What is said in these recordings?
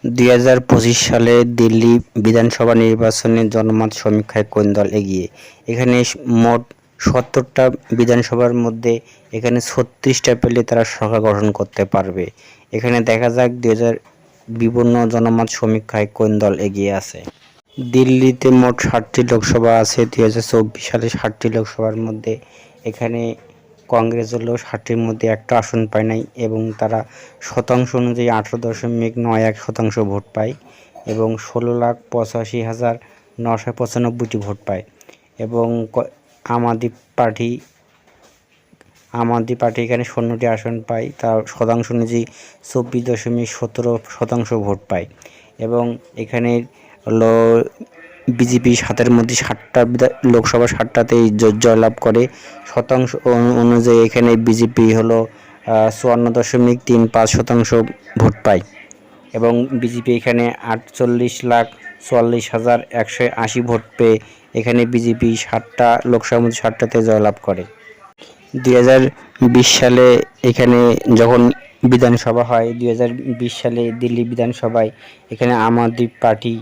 2025 সালে দিল্লি বিধানসভা নির্বাচনে জনমত সমীক্ষায় কোন দল এগিয়ে? এখানে মোট 70টা বিধানসভার মধ্যে এখানে 36টা পেলে তারা সরকার গঠন করতে পারবে। এখানে দেখা যাক বিভিন্ন জনমত সমীক্ষায় কোন দল এগিয়ে আছে। দিল্লিতে মোট 60টি লোকসভা আছে। 2024 সালে 60টি লোকসভার মধ্যে এখানে কংগ্রেস হলো 60টির মধ্যে একটা আসন পায় নাই এবং তারা শতাংশ অনুযায়ী 18.91% ভোট পায় এবং 16,85,995টি ভোট পায় এবং আম আদমি পার্টি এখানে 15টি আসন পায়, তার শতাংশ অনুযায়ী 24.17% ভোট পায় এবং এখানে হলো বিজেপি 7-এর মধ্যে 7টা লোকসভা 7টাতেই জয়লাভ করে। শতাংশ অনুযায়ী এখানে বিজেপি হলো 54.35% ভোট পায় এবং বিজেপি এখানে 48,44,180 ভোট পেয়ে এখানে বিজেপি 7টা লোকসভার মধ্যে 7টাতে জয়লাভ করে। 2020 সালে এখানে যখন বিধানসভা হয়, 2020 সালে দিল্লি বিধানসভায় এখানে আম আদমি পার্টি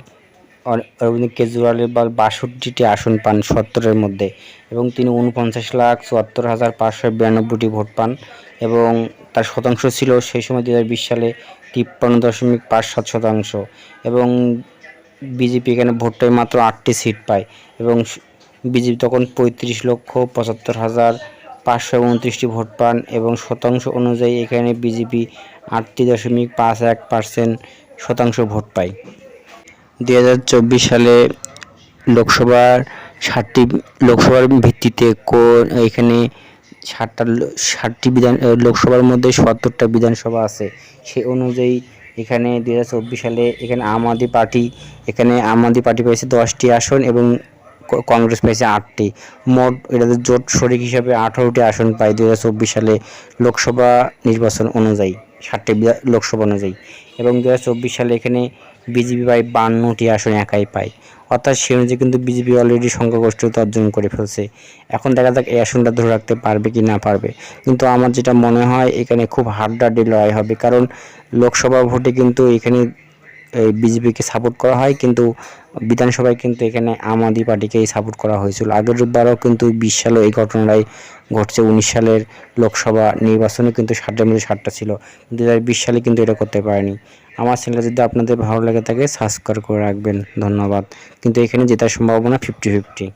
অরবিন্দ কেজরিওয়ালের 62টি আসন পান 70-এর মধ্যে এবং তিনি 49,74,592টি ভোট পান এবং তার শতাংশ ছিল সেই সময় 2020 সালে 53.57% এবং বিজেপি এখানে ভোট পায় মাত্র 8টি সিট পায় এবং বিজেপি তখন 35,75,529টি ভোট পান এবং শতাংশ অনুযায়ী এখানে বিজেপি 38.51% ভোট পায়। 2024 সালে লোকসভার 60টি লোকসভার ভিত্তিতে এখানে 60টি লোকসভার মধ্যে 70টা বিধানসভা আছে। সেই অনুযায়ী এখানে 2024 সালে এখানে আম আদমি পার্টি পেয়েছে 10টি আসন এবং কংগ্রেস পেয়েছে 8টি। মোট এটাদের জোট শরিক হিসাবে 18টি আসন পায় 2024 সালে লোকসভা নির্বাচন অনুযায়ী, 60টি লোকসভা অনুযায়ী এবং 2024 সালে এখানে বিজেপি পায় 52টি আসন একাই পায়। অর্থাৎ সে অনুযায়ী কিন্তু বিজেপি অলরেডি সংখ্যাগরিষ্ঠতা অর্জন করে ফেলছে। এখন দেখা যাক এই আসনটা ধরে রাখতে পারবে কি না পারবে, কিন্তু আমার যেটা মনে হয় এখানে খুব হাড্ডাহাড্ডি লড়াই হবে, কারণ লোকসভা ভোটে কিন্তু এখানে বিজেপিকে সাপোর্ট করা হয় কিন্তু বিধানসভায় কিন্তু এখানে আম আদমি পার্টিকেই সাপোর্ট করা হয়েছিল। আগের বারও কিন্তু 20 সালে এই ঘটনাটাই ঘটছে। 19 সালের লোকসভা নির্বাচনে কিন্তু 60টার মধ্যে 60টা ছিল, 2020 সালে কিন্তু এটা করতে পারেনি। আমার চ্যানেল যদি আপনাদের ভালো লাগে থাকে সাবস্ক্রাইব করে রাখবেন, ধন্যবাদ। কিন্তু এখানে জেতার সম্ভাবনা 50-50।